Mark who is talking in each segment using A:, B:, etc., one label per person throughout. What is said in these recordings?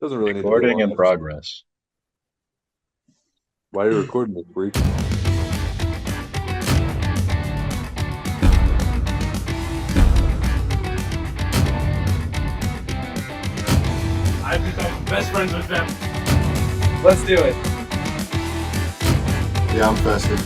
A: Doesn't really need to be a
B: Recording
A: long
B: in
A: episode.
B: progress.
A: Why are you recording this, freak?
C: I've become best friends with them. Let's do it.
D: Yeah, I'm festive.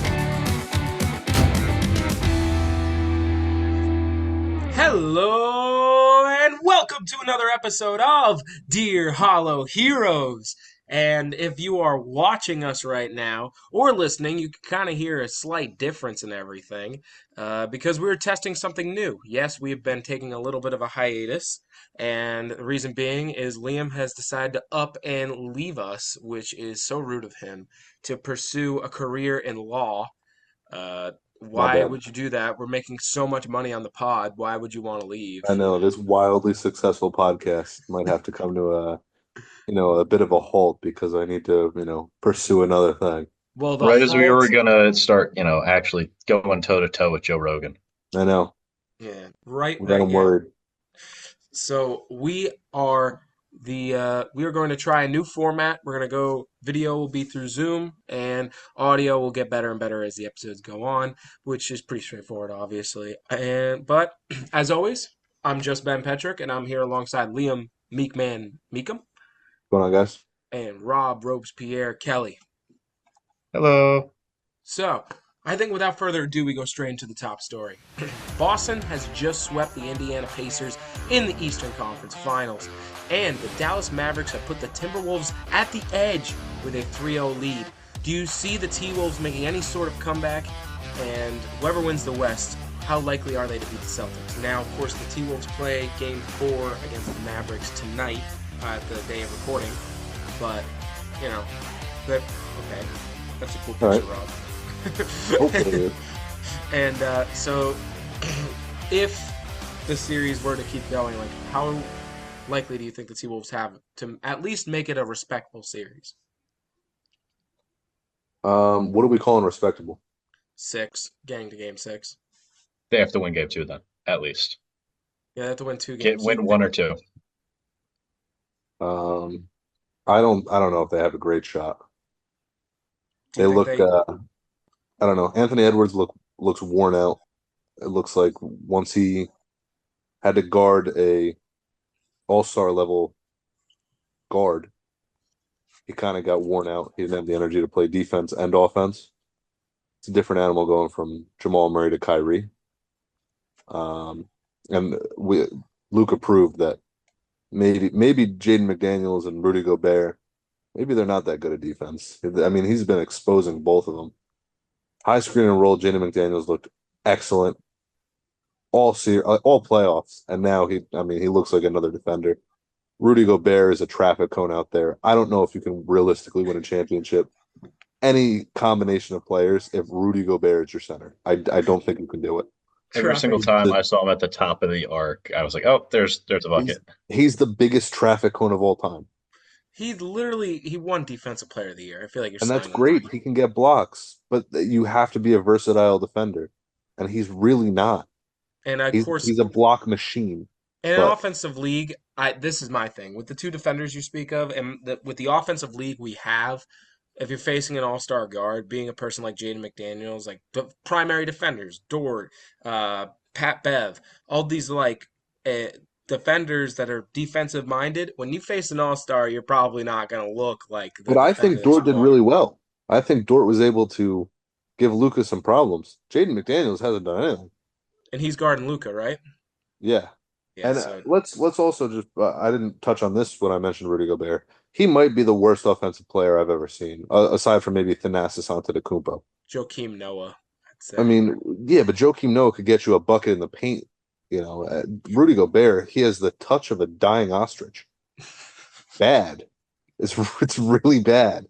C: Hello and welcome to another episode of Dear Hollow Heroes. And if you are watching us right now or listening, you can kind of hear a slight difference in everything because we're testing something new. Yes, we've been taking a little bit of a hiatus, and the reason being is Liam has decided to up and leave us, which is so rude of him, to pursue a career in law. Uh,
A: My
C: why
A: bad.
C: would you do that? We're making so much money on the pod. Why would you want to leave?
A: I know this wildly successful podcast might have to come to a bit of a halt because I need to, pursue another thing.
C: Well, the
B: Right as we were
C: halt,
B: gonna start, actually going toe to toe with Joe Rogan.
A: I know.
C: yeah, right,
A: We got
C: right,
A: him
C: yeah.
A: worried.
C: So we are going to try a new format. We're gonna go video will be through Zoom and audio will get better and better as the episodes go on, which is pretty straightforward, obviously. And but as always, I'm just Ben Petrick, and I'm here alongside Liam Meekman Meekum
A: What's going on, guys?
C: and Rob Robespierre Kelly.
B: Hello.
C: So, I think without further ado, we go straight into the top story. Boston has just swept the Indiana Pacers in the Eastern Conference Finals, and the Dallas Mavericks have put the Timberwolves at the edge with a 3-0 lead. Do you see the T-Wolves making any sort of comeback? And whoever wins the West, how likely are they to beat the Celtics? Now, of course, the T-Wolves play Game 4 against the Mavericks tonight at the day of recording, but, you know, okay. That's a cool
A: All right.
C: picture, Rob.
A: Hopefully, dude.
C: And so, if the series were to keep going, like how likely do you think the T-Wolves have to at least make it a respectable series?
A: What are we calling respectable?
C: Six, getting to game six.
B: They have to win game two then, at least.
C: Yeah, they have to win two
B: Get
C: games. So you
B: win
C: think,
B: one or two.
A: Um, I don't know if they have a great shot.
C: do
A: They
C: you think
A: look,
C: they?
A: I don't know. Anthony Edwards looks worn out. It looks like once he had to guard a all-star level guard, he kind of got worn out. He didn't have the energy to play defense and offense. It's a different animal going from Jamal Murray to Kyrie. And Luka proved that maybe Jaden McDaniels and Rudy Gobert, maybe they're not that good at defense. I mean, he's been exposing both of them. High screen and roll, Jaden McDaniels looked excellent all playoffs, and now he looks like another defender. Rudy Gobert is a traffic cone out there. I don't know if you can realistically win a championship. Any combination of players, if Rudy Gobert is your center, I don't think you can do it.
B: Every
C: Traffic.
B: single time I saw him at the top of the arc, I was like, oh, there's a
A: He's
B: bucket.
A: he's the biggest traffic cone of all time,
C: He won Defensive Player of the Year. I feel like you're
A: and that's
C: slaying him.
A: great. He can get blocks, but you have to be a versatile defender, and he's really not.
C: And of
A: He's
C: course,
A: he's a block machine,
C: in an
A: but
C: offensive league, this is my thing with the two defenders you speak of, and with the offensive league we have. If you're facing an all-star guard, being a person like Jaden McDaniels, like the primary defenders, Dort, Pat Bev, all these uh, defenders that are defensive minded, when you face an all-star, you're probably not going to look like the
A: I
C: defender
A: think
C: that
A: Dort
C: you
A: did
C: want.
A: really well. I think Dort was able to give Lucas some problems. Jaden McDaniels hasn't done anything.
C: And he's guarding Luca, right?
A: Yeah,
C: Yeah,
A: and
C: so
A: let's also just I didn't touch on this when I mentioned Rudy Gobert. He might be the worst offensive player I've ever seen, aside from maybe Thanasis Antetokounmpo.
C: Joakim Noah, I'd
A: I
C: say.
A: mean, yeah, but Joakim Noah could get you a bucket in the paint. Rudy Gobert, he has the touch of a dying ostrich. Bad. It's really bad.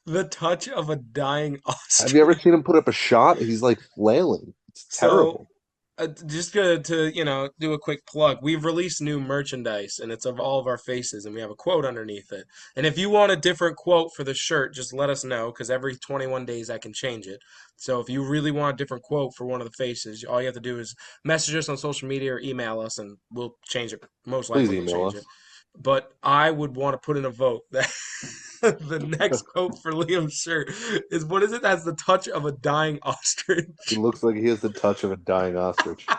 C: The touch of a dying
A: Have you ever
C: ostrich.
A: seen him put up a shot? He's like flailing. It's
C: So
A: terrible.
C: just to do a quick plug, we've released new merchandise, and it's of all of our faces, and we have a quote underneath it. And if you want a different quote for the shirt, just let us know, because every 21 days I can change it. So if you really want a different quote for one of the faces, all you have to do is message us on social media or email us, and we'll change it. Most
A: Please
C: likely, we'll
A: email
C: change it.
A: us.
C: but I would want to put in a vote that the next vote for Liam's shirt is what is it? Has the touch of a dying ostrich.
A: He looks like he has the touch of a dying ostrich.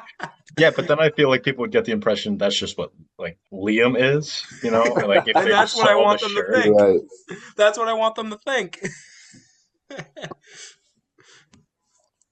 B: Yeah, but then I feel like people would get the impression that's just what like Liam is, like if
C: And
B: they
C: that's
B: just
C: what I
B: saw
C: want
B: the
C: them to
B: shirt.
C: think.
A: Right.
C: That's what I want them to think.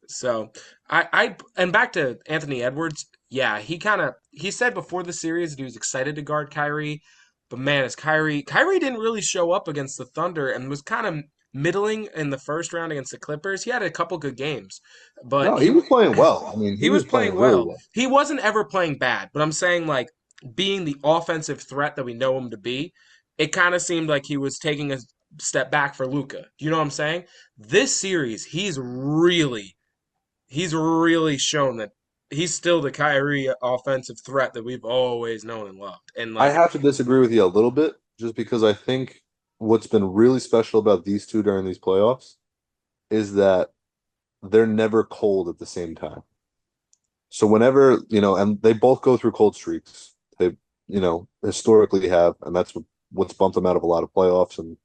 C: So and back to Anthony Edwards. Yeah, he said before the series that he was excited to guard Kyrie, but man, is Kyrie didn't really show up against the Thunder and was kind of middling in the first round against the Clippers. He had a couple good games, but
A: No, he was playing well. I mean,
C: he was playing
A: really
C: well. He wasn't ever playing bad, but I'm saying like being the offensive threat that we know him to be, it kind of seemed like he was taking a step back for Luka. You know what I'm saying? This series, he's really shown that he's still the Kyrie offensive threat that we've always known and loved. And
A: I
C: like,
A: have to disagree with you a little bit, just because I think what's been really special about these two during these playoffs is that they're never cold at the same time. So whenever, and they both go through cold streaks. They, historically have, and that's what's bumped them out of a lot of playoffs and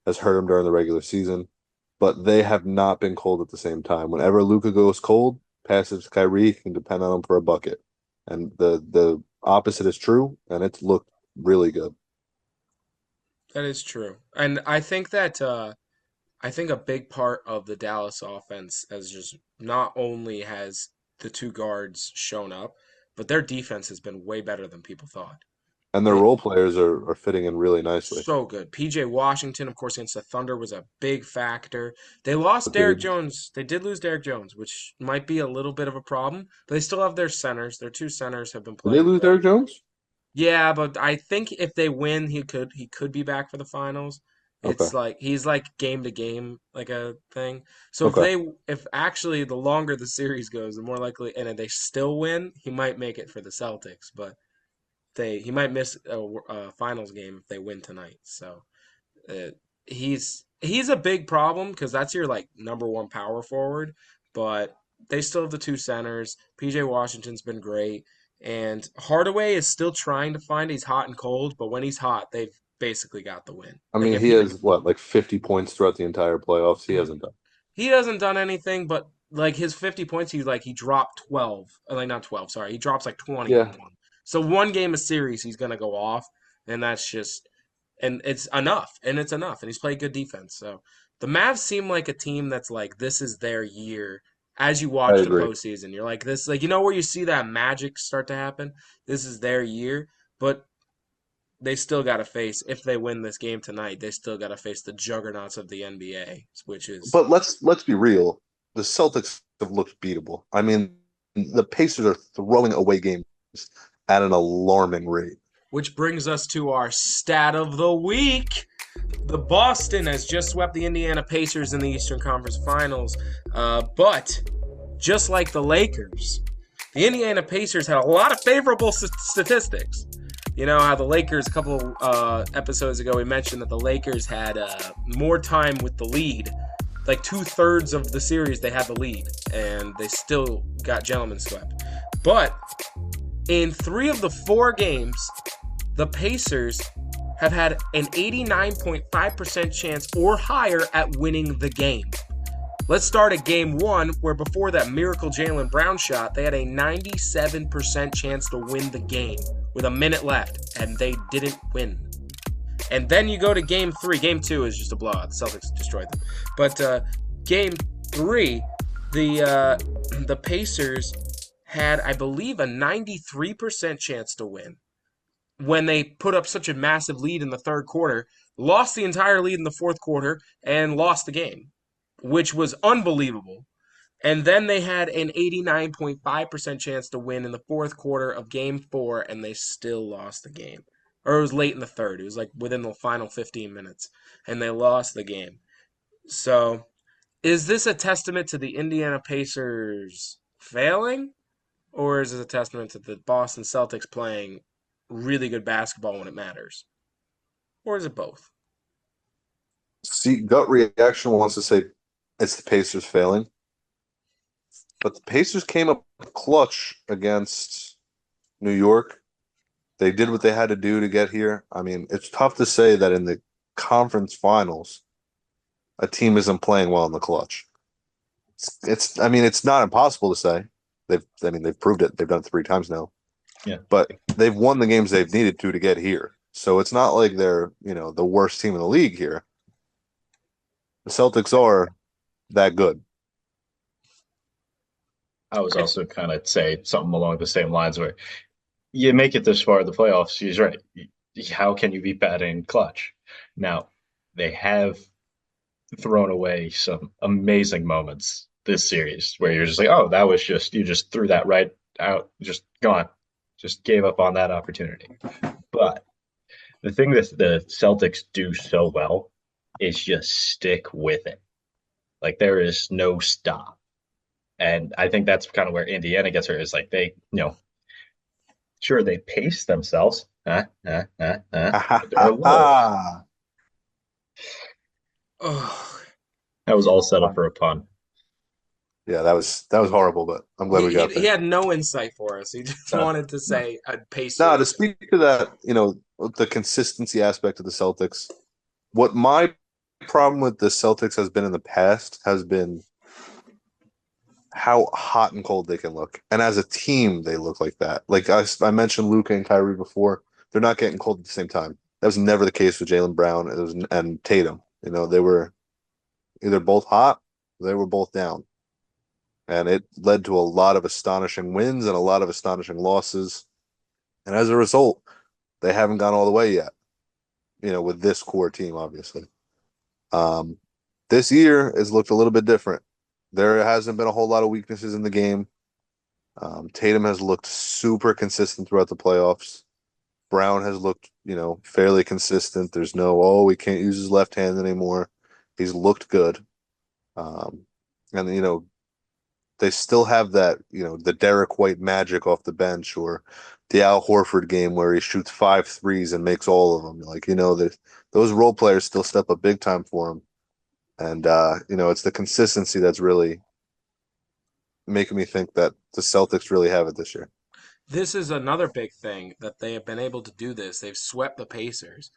A: has hurt them during the regular season. But they have not been cold at the same time. Whenever Luka goes cold, passes Kyrie can depend on him for a bucket. And the opposite is true, and it's looked really good.
C: that is true. And I think a big part of the Dallas offense has just not only has the two guards shown up, but their defense has been way better than people thought.
A: And their
C: They,
A: role players are fitting in really nicely.
C: so good. PJ Washington, of course, against the Thunder was a big factor. They lost Derek
A: Agreed.
C: Jones. They did lose Derek Jones, which might be a little bit of a problem, but they still have their centers. Their two centers have been
A: Did they
C: playing
A: lose
C: well.
A: Derrick Jones?
C: Yeah, but I think if they win, he could be back for the finals.
A: Okay.
C: It's like he's like game to game like a thing. So
A: Okay.
C: if actually the longer the series goes, the more likely and if they still win, he might make it for the Celtics, but he might miss a finals game if they win tonight. So uh, he's a big problem because that's your like number one power forward, but they still have the two centers. PJ Washington's been great, and Hardaway is still trying to find. He's hot and cold, but when he's hot, they've basically got the win.
A: I
C: Like
A: mean,
C: if
A: he has what, like 50 points throughout the entire playoffs. He hasn't done.
C: he hasn't done anything, but like his 50 points, he dropped 12, like not 12, sorry, he drops like 20 in
A: Yeah.
C: one. So one game a series, he's gonna go off, and that's just and it's enough, and he's played good defense. So the Mavs seem like a team that's like this is their year. As you
A: I
C: watch the
A: agree.
C: postseason, you're like this, like where you see that magic start to happen. This is their year, but they still got to face if they win this game tonight. They still got to face the juggernauts of the NBA, which is
A: But let's be real. The Celtics have looked beatable. I mean, the Pacers are throwing away games at an alarming rate.
C: which brings us to our stat of the week. The Boston has just swept the Indiana Pacers in the Eastern Conference Finals, but just like the Lakers, the Indiana Pacers had a lot of favorable statistics. You know how the Lakers, a couple episodes ago, we mentioned that the Lakers had more time with the lead. Like 2/3 of the series, they had the lead, and they still got gentlemen swept. But in 3 of the 4 games, the Pacers have had an 89.5% chance or higher at winning the game. Let's start at game 1, where before that miracle Jaylen Brown shot, they had a 97% chance to win the game with a minute left, and they didn't win. And then you go to game 3. Game 2 is just a blowout. The Celtics destroyed them. But game 3, the Pacers had, I believe, a 93% chance to win when they put up such a massive lead in the third quarter, lost the entire lead in the fourth quarter, and lost the game, which was unbelievable. And then they had an 89.5% chance to win in the fourth quarter of game 4, and they still lost the game. Or it was late in the third. It was like within the final 15 minutes, and they lost the game. So, is this a testament to the Indiana Pacers failing? Or is it a testament to the Boston Celtics playing really good basketball when it matters? Or is it both?
A: See, gut reaction wants to say it's the Pacers failing. But the Pacers came up clutch against New York They did what they had to do to get here. I mean, it's tough to say that in the conference finals, a team isn't playing well in the clutch. I mean, it's not impossible to say. They've proved it. They've done it 3 times now.
B: Yeah.
A: But they've won the games they've needed to get here. So it's not like they're, the worst team in the league here. The Celtics are that good.
B: I was also kind of say something along the same lines where you make it this far in the playoffs. She's right. How can you be bad in clutch? Now, they have thrown away some amazing moments this series where you're just like, oh, that was just, you just threw that right out, just gone, just gave up on that opportunity. But the thing that the Celtics do so well is just stick with it. Like there is no stop. And I think that's kind of where Indiana gets hurt is like they, sure, they pace themselves. But they're low.
C: Oh,
B: That was all set up for a pun.
A: Yeah, that was horrible, but I'm glad we got
C: he
A: there.
C: had no insight for us. He just wanted to say a pace.
A: No, to speak to that, the consistency aspect of the Celtics, what my problem with the Celtics has been in the past has been how hot and cold they can look. And as a team, they look like that. Like I mentioned Luka and Kyrie before, they're not getting cold at the same time. That was never the case with Jaylen Brown and Tatum. They were either both hot, or they were both down. And it led to a lot of astonishing wins and a lot of astonishing losses. And as a result, they haven't gone all the way yet, with this core team, obviously. This year has looked a little bit different. There hasn't been a whole lot of weaknesses in the game. Tatum has looked super consistent throughout the playoffs. Brown has looked, fairly consistent. There's no, we can't use his left hand anymore. He's looked good. And, they still have that, the Derek White magic off the bench or the Al Horford game where he shoots 5 threes and makes all of them. Like, those role players still step up big time for him. And, it's the consistency that's really making me think that the Celtics really have it this year.
C: This is another big thing that they have been able to do this. They've swept the Pacers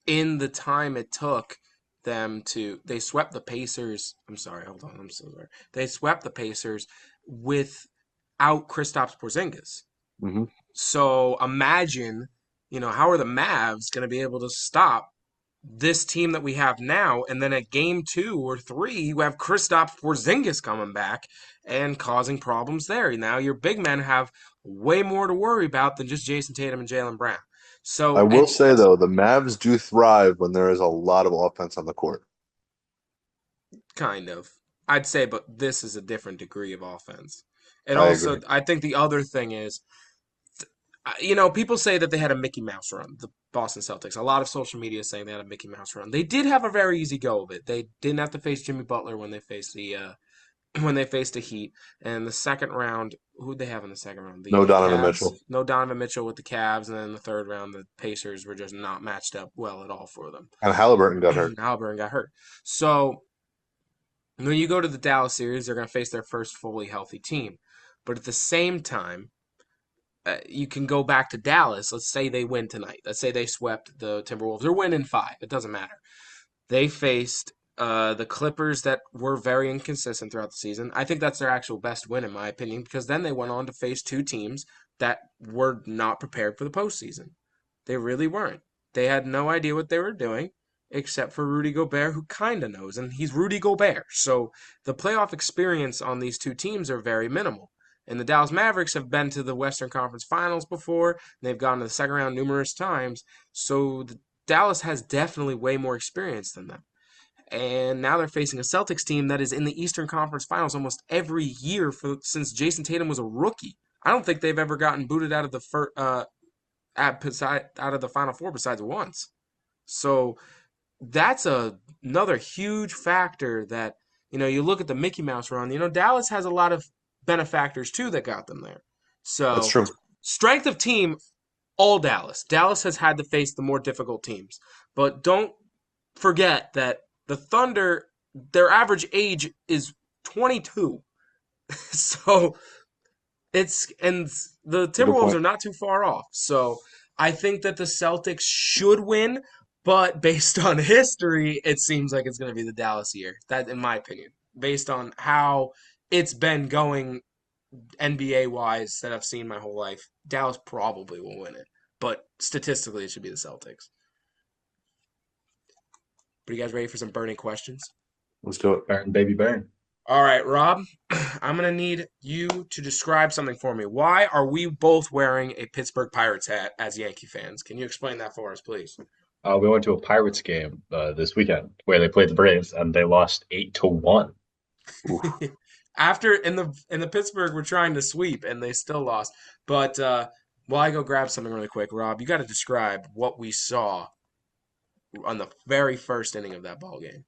C: in the time it took they swept the Pacers. I'm sorry, hold on. I'm so sorry. They swept the Pacers without Kristaps Porzingis.
A: Mm-hmm.
C: So imagine, how are the Mavs going to be able to stop this team that we have now? And then at game 2 or 3, you have Kristaps Porzingis coming back and causing problems there. Now your big men have way more to worry about than just Jason Tatum and Jaylen Brown. So
A: I will say, though, the Mavs do thrive when there is a lot of offense on the court.
C: Kind of. I'd say, but this is a different degree of offense. And
A: I
C: also,
A: agree.
C: I think the other thing is, people say that they had a Mickey Mouse run, the Boston Celtics. A lot of social media is saying they had a Mickey Mouse run. They did have a very easy go of it. They didn't have to face Jimmy Butler when they faced the Heat. And the second round, who'd they have in the second round?
A: No Donovan
C: Cavs.
A: Mitchell.
C: No Donovan Mitchell with the Cavs. And then the third round, the Pacers were just not matched up well at all for them.
A: And Halliburton got hurt.
C: Halliburton got hurt. So when you go to the Dallas series, they're going to face their first fully healthy team. But at the same time, you can go back to Dallas. Let's say they win tonight. Let's say they swept the Timberwolves. They're winning 5. It doesn't matter. They faced the Clippers that were very inconsistent throughout the season. I think that's their actual best win, in my opinion, because then they went on to face 2 teams that were not prepared for the postseason. They really weren't. They had no idea what they were doing, except for Rudy Gobert, who kind of knows, and he's Rudy Gobert. So the playoff experience on these 2 teams are very minimal. And the Dallas Mavericks have been to the Western Conference Finals before. They've gone to the second round numerous times. So Dallas has definitely way more experience than them. And now they're facing a Celtics team that is in the Eastern Conference Finals almost every year since Jason Tatum was a rookie. I don't think they've ever gotten booted out of the out of the Final Four besides once. So that's another huge factor that, you look at the Mickey Mouse run. Dallas has a lot of benefactors too that got them there. So
A: That's true.
C: Strength of team, all Dallas. Dallas has had to face the more difficult teams. But don't forget that the Thunder, their average age is 22. So And the
A: Good
C: Timberwolves
A: point.
C: are not too far off. So I think that the Celtics should win, but based on history, it seems like it's going to be the Dallas year. That, in my opinion, based on how it's been going NBA wise that I've seen my whole life, Dallas probably will win it. But statistically, it should be the Celtics. But you guys ready for some burning questions?
A: Let's do it.
B: Burn, baby, burn.
C: All right, Rob, I'm going to need you to describe something for me. Why are we both wearing a Pittsburgh Pirates hat as Yankee fans? Can you explain that for us, please?
B: We went to a Pirates game this weekend where they played the Braves and they lost 8-1.
A: Oof.
C: After in the Pittsburgh we're trying to sweep and they still lost. But while I go grab something really quick, Rob, you got to describe what we saw on the very first inning of that ball game.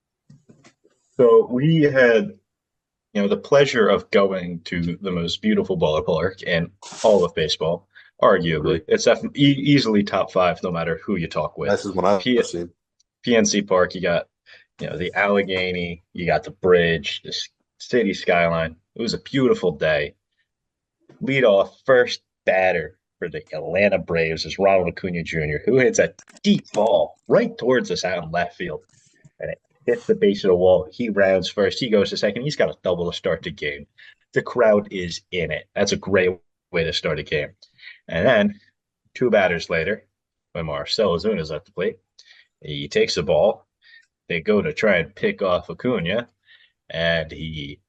B: So we had, the pleasure of going to the most beautiful ballpark in all of baseball. Arguably, it's definitely easily top five, no matter who you talk with.
A: This is what I've seen.
B: PNC Park, you got, the Allegheny, you got the bridge, the city skyline. It was a beautiful day. Lead off first batter for the Atlanta Braves is Ronald Acuna Jr., who hits a deep ball right towards us out in left field. And it hits the base of the wall. He rounds first. He goes to second. He's got a double to start the game. The crowd is in it. That's a great way to start a game. And then 2 batters later, when Marcell Ozuna's at the plate, he takes the ball. They go to try and pick off Acuna, and he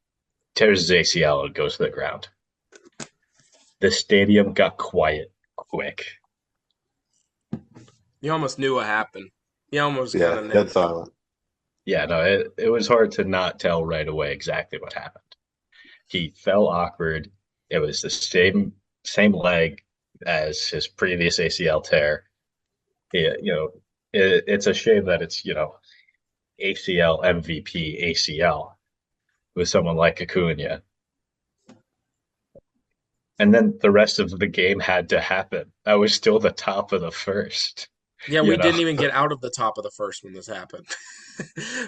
B: tears his ACL and goes to the ground. The stadium got quiet quick.
C: You almost knew what happened. You almost
A: Yeah,
C: kind of
A: dead silent.
B: Yeah, no, it was hard to not tell right away exactly what happened. He fell awkward. It was the same leg as his previous ACL tear. It's a shame that it's, ACL MVP ACL with someone like Acuna. And then the rest of the game had to happen. That was still the top of the first.
C: Yeah, we didn't even get out of the top of the first when this happened.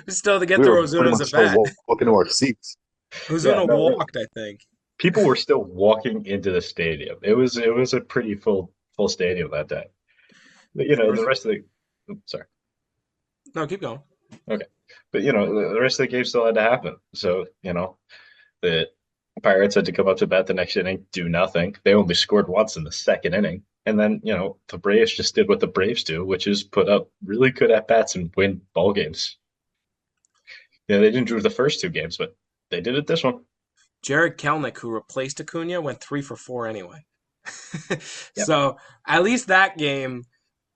C: Still to get
A: We
C: through
A: were pretty
C: Ozuna's
A: much
C: at bat.
A: still walking to our seats.
C: Ozuna walked, I think.
B: People were still walking into the stadium. It was a pretty full stadium that day. But, the rest of the sorry.
C: No, keep going.
B: Okay. But the rest of the game still had to happen. So, the Pirates had to come up to bat the next inning, do nothing. They only scored once in the second inning. And then, the Braves just did what the Braves do, which is put up really good at-bats and win ball games. They didn't do the first 2 games, but they did it this one.
C: Jared Kelnick, who replaced Acuna, went 3 for 4 anyway.
B: Yep.
C: So at least that game,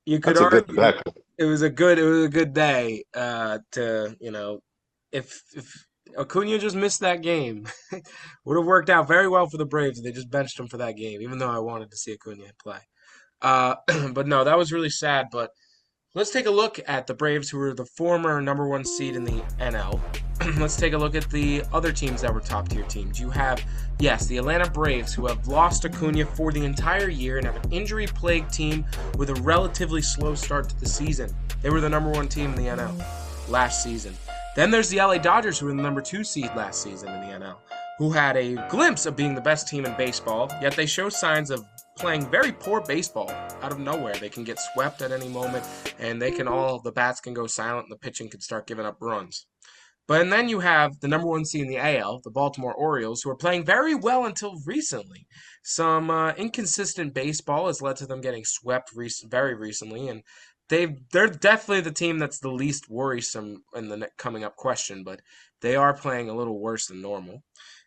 C: you could
A: That's a
C: argue
A: good backup.
C: it was a good day to if Acuna just missed that game, would have worked out very well for the Braves if they just benched him for that game, even though I wanted to see Acuna play. But no, that was really sad. But let's take a look at the Braves, who were the former number 1 seed in the NL. Let's take a look at the other teams that were top-tier teams. You have, yes, the Atlanta Braves, who have lost Acuna for the entire year and have an injury-plagued team with a relatively slow start to the season. They were the number 1 team in the NL last season. Then there's the LA Dodgers, who were the number 2 seed last season in the NL, who had a glimpse of being the best team in baseball, yet they show signs of playing very poor baseball out of nowhere. They can get swept at any moment, and the bats can go silent, and the pitching can start giving up runs. And then you have the number 1 seed in the AL, the Baltimore Orioles, who are playing very well until recently. Some inconsistent baseball has led to them getting swept very recently, and they're definitely the team that's the least worrisome in the coming up question, but they are playing a little worse than normal.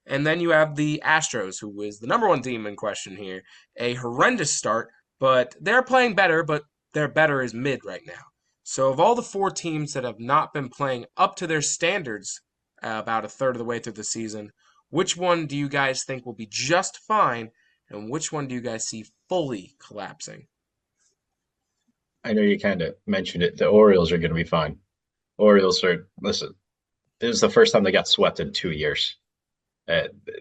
C: And then you have the Astros, who is the number 1 team in question here. A horrendous start, but they're playing better, but their better is mid right now. So of all the 4 teams that have not been playing up to their standards about a third of the way through the season, which one do you guys think will be just fine, and which one do you guys see fully collapsing?
B: I know you kind of mentioned it. The Orioles are going to be fine. Listen, this is the first time they got swept in 2 years.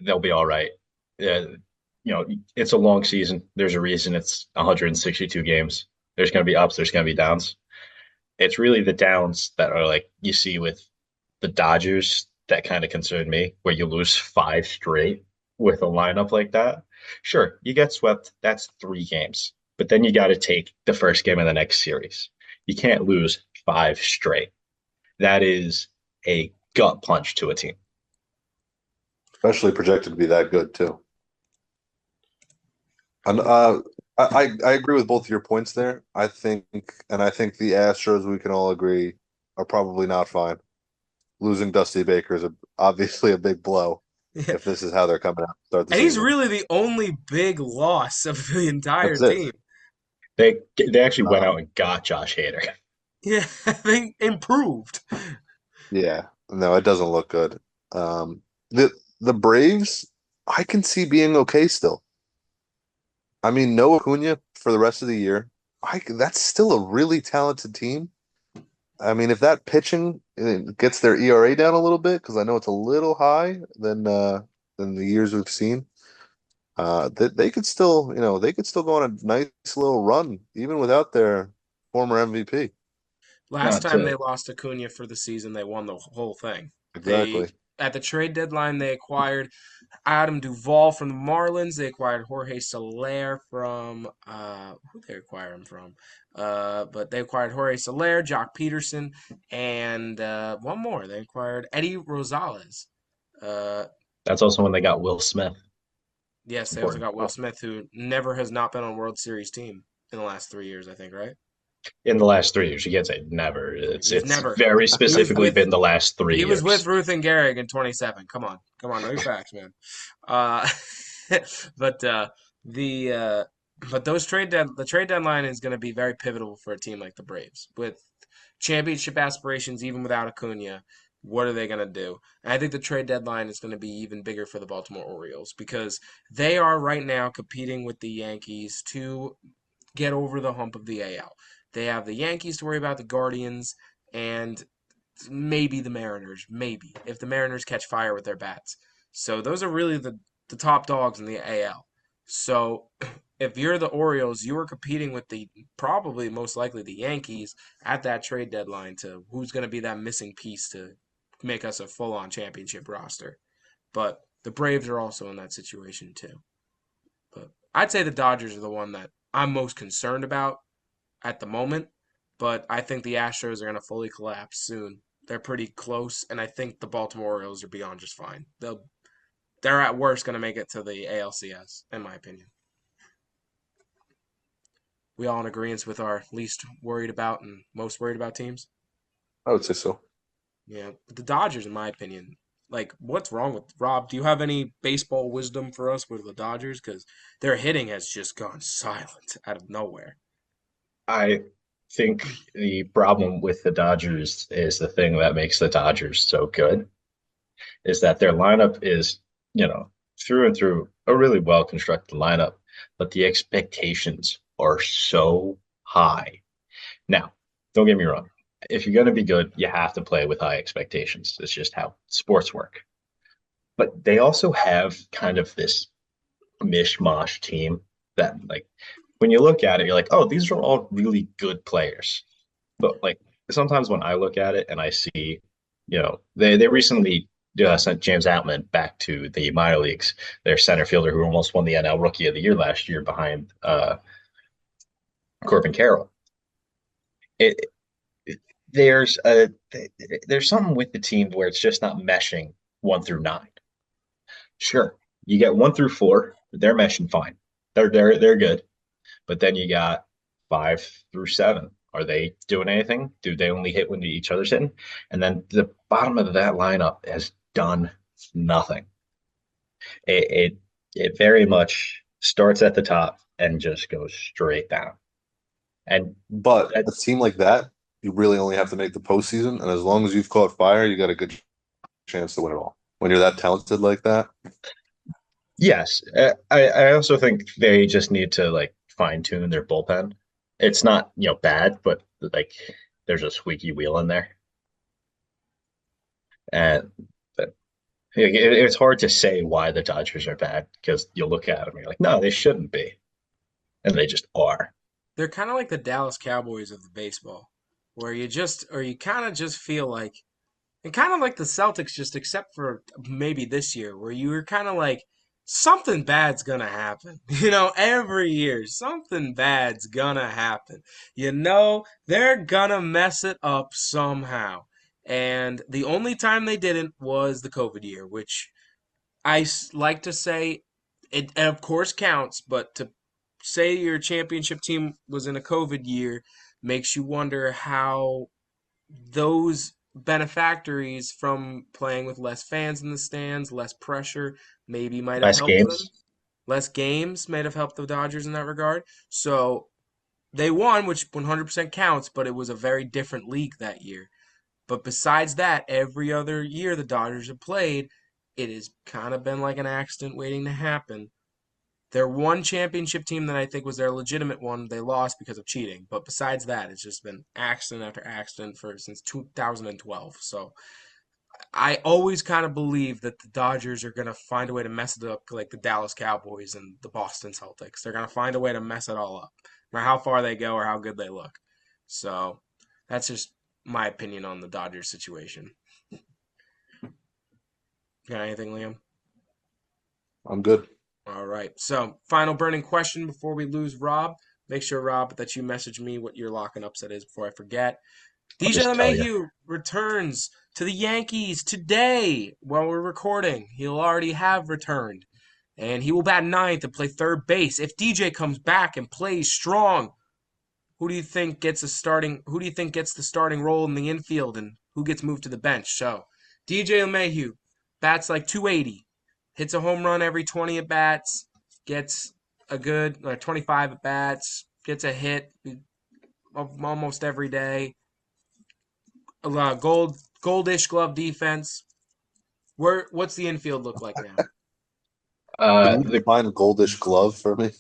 B: They'll be all right. It's a long season. There's a reason it's 162 games. There's going to be ups. There's going to be downs. It's really the downs that are like you see with the Dodgers that kind of concern me, where you lose 5 straight. with a lineup like that. Sure, you get swept. That's 3 games. But then you got to take the first game of the next series. You can't lose 5 straight. That is a gut punch to a team.
A: especially projected to be that good too. And I agree with both of your points there. I think the Astros, we can all agree, are probably not fine. Losing Dusty Baker is obviously a big blow
C: Yeah.
A: if this is how they're coming out to start the
C: And he's
A: season.
C: really the only big loss of the entire
A: That's it.
C: team.
B: They actually went out
A: Um,
B: and got Josh Hader.
C: Yeah, they improved.
A: yeah, no, it doesn't look good. Um, the Braves, I can see being okay still. I mean, no Acuna for the rest of the year. That's still a really talented team. I mean, if that pitching gets their ERA down a little bit, because I know it's a little high than the years we've seen, they could still, they could still go on a nice little run even without their former MVP.
C: Last
B: Not
C: time they
B: to
C: lost Acuna for the season, they won the whole thing. They
A: Exactly.
C: At the trade deadline, they acquired Adam Duvall from the Marlins. They acquired Jorge Soler from who they acquire him from? But they acquired Jorge Soler, Jock Peterson, and one more. They acquired Eddie Rosales. Uh,
B: That's also when they got Will Smith.
C: yes, they also
B: Important.
C: got Will Smith, who never has not been on a World Series team in the last 3 years, I think, right?
B: In the last 3 years. You can't say never.
C: He's
B: It's
C: never.
B: very
C: He was
B: specifically
C: with
B: been the last three
C: he was with
B: years.
C: Ruth and Gehrig in 27. Come on, know your facts, man. Uh, but the but the trade deadline is going to be very pivotal for a team like the Braves with championship aspirations, even without Acuna. What are they going to do? And I think the trade deadline is going to be even bigger for the Baltimore Orioles because they are right now competing with the Yankees to get over the hump of the AL. They have the Yankees to worry about, the Guardians, and maybe the Mariners, maybe if the Mariners catch fire with their bats. So those are really the top dogs in the AL. So if you're the Orioles, you are competing with the probably most likely the Yankees at that trade deadline to who's going to be that missing piece to make us a full-on championship roster. But the Braves are also in that situation too. But I'd say the Dodgers are the one that I'm most concerned about at the moment, but I think the Astros are going to fully collapse soon. They're pretty close, and I think the Baltimore Orioles are beyond just fine. They're at worst going to make it to the ALCS, in my opinion. We all in agreement with our least worried about and most worried about teams.
A: I would say so.
C: Yeah, but the Dodgers, in my opinion, like what's wrong with Rob? Do you have any baseball wisdom for us with the Dodgers? Because their hitting has just gone silent out of nowhere.
B: I think the problem with the Dodgers is the thing that makes the Dodgers so good is that their lineup is, you know, through and through a really well constructed lineup, but the expectations are so high. Now, don't get me wrong. If you're going to be good, you have to play with high expectations. It's just how sports work. But they also have kind of this mishmash team that, like, when you look at it, you're like, oh, these are all really good players. But like sometimes when I look at it and I see, they recently sent James Outman back to the minor leagues, their center fielder who almost won the NL Rookie of the Year last year behind Corbin Carroll. It, there's a there's something with the team where it's just not meshing 1 through 9. Sure, you get 1 through 4, they're meshing fine. They're good. But then you got 5 through 7. Are they doing anything? Do they only hit when each other's hitting? And then the bottom of that lineup has done nothing. It it very much starts at the top and just goes straight down. And
A: But a
B: that's
A: team like that, you really only have to make the postseason, and as long as you've caught fire, you got a good chance to win it all. When you're that talented like that,
B: yes. I also think they just need to like fine tune their bullpen. It's not, bad, but like there's a squeaky wheel in there. And it's hard to say why the Dodgers are bad because you look at them and you're like, no, they shouldn't be. And they just are.
C: They're kind of like the Dallas Cowboys of the baseball, where you kind of just feel like, and kind of like the Celtics, just except for maybe this year, where you were kind of like, something bad's gonna happen. Every year, something bad's gonna happen. They're gonna mess it up somehow. And the only time they didn't was the COVID year, which like to say it, of course, counts, but to say your championship team was in a COVID year makes you wonder how those benefactories from playing with less fans in the stands, less pressure, maybe might have
B: Last
C: helped them.
B: games.
C: Less games might have helped the Dodgers in that regard. So they won, which 100% counts, but it was a very different league that year. But besides that, every other year the Dodgers have played, it has kind of been like an accident waiting to happen. Their one championship team that I think was their legitimate one, they lost because of cheating. But besides that, it's just been accident after accident since 2012. So I always kind of believe that the Dodgers are going to find a way to mess it up like the Dallas Cowboys and the Boston Celtics. They're going to find a way to mess it all up, no matter how far they go or how good they look. So that's just my opinion on the Dodgers situation. Got anything, Liam?
A: I'm good.
C: All right. So, final burning question before we lose Rob. Make sure, Rob, that you message me what your lock and upset is before I forget.
B: I'll
C: DJ
B: just tell you.
C: LeMahieu returns to the Yankees today while we're recording. He'll already have returned. And he will bat ninth and play third base. If DJ comes back and plays strong, who do you think gets the starting role in the infield and who gets moved to the bench? So, DJ LeMahieu bats like 280, hits a home run every 20 at bats, gets a good 25 at bats, gets a hit almost every day. Goldish glove defense. What's the infield look like now?
A: Can you
B: The
A: define goldish glove for me?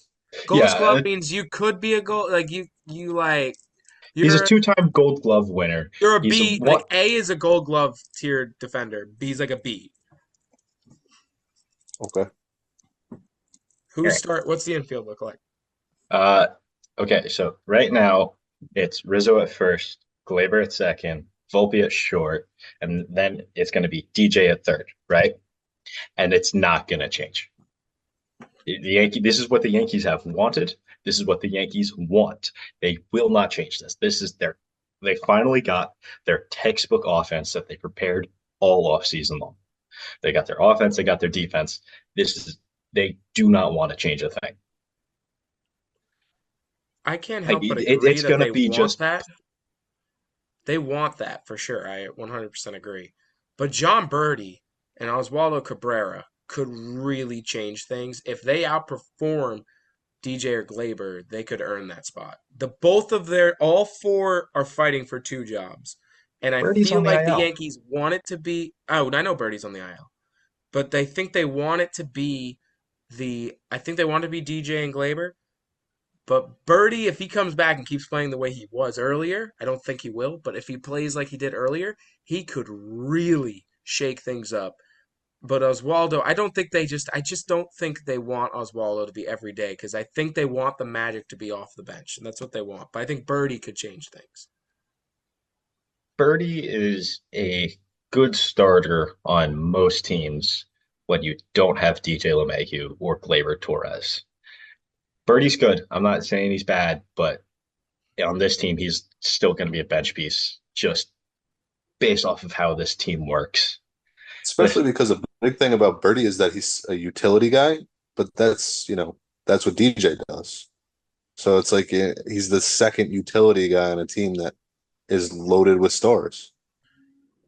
C: Goldish
B: yeah,
C: glove means you could be a gold like
B: he's a
C: you're
B: two-time Gold Glove winner.
C: you're a
B: He's
C: B,
B: what?
C: like A is a gold glove tier defender. B's like a B.
A: Okay.
C: What's the infield look like?
B: Uh, okay, so right now it's Rizzo at first, Glaber at second, Volpe at short, and then it's going to be DJ at third, right? And it's not going to change. This is what the Yankees have wanted. This is what the Yankees want. They will not change this. They finally got their textbook offense that they prepared all off season long. They got their offense, they got their defense. They do not want to change a thing.
C: I can't
B: Like
C: help but agree
B: it's
C: that
B: gonna
C: they
B: be
C: want
B: just
C: that. They want that for sure. I 100% agree. But John Birdie and Oswaldo Cabrera could really change things. If they outperform DJ or Glaber, they could earn that spot. All four are fighting for two jobs. And I
B: Birdie's
C: feel
B: on the
C: like the
B: IL.
C: Yankees want it to be. Oh, I know Birdie's on the IL. But they think they want it to be I think they want to be DJ and Glaber. But Birdie, if he comes back and keeps playing the way he was earlier, I don't think he will, but if he plays like he did earlier, he could really shake things up. But Oswaldo, I just don't think they want Oswaldo to be every day because I think they want the magic to be off the bench, and that's what they want. But I think Birdie could change things.
B: Birdie is a good starter on most teams when you don't have DJ LeMahieu or Gleyber Torres. Birdie's good. I'm not saying he's bad, but on this team, he's still going to be a bench piece just based off of how this team works.
A: Especially because a big thing about Birdie is that he's a utility guy, but that's what DJ does. So it's like he's the second utility guy on a team that is loaded with stars.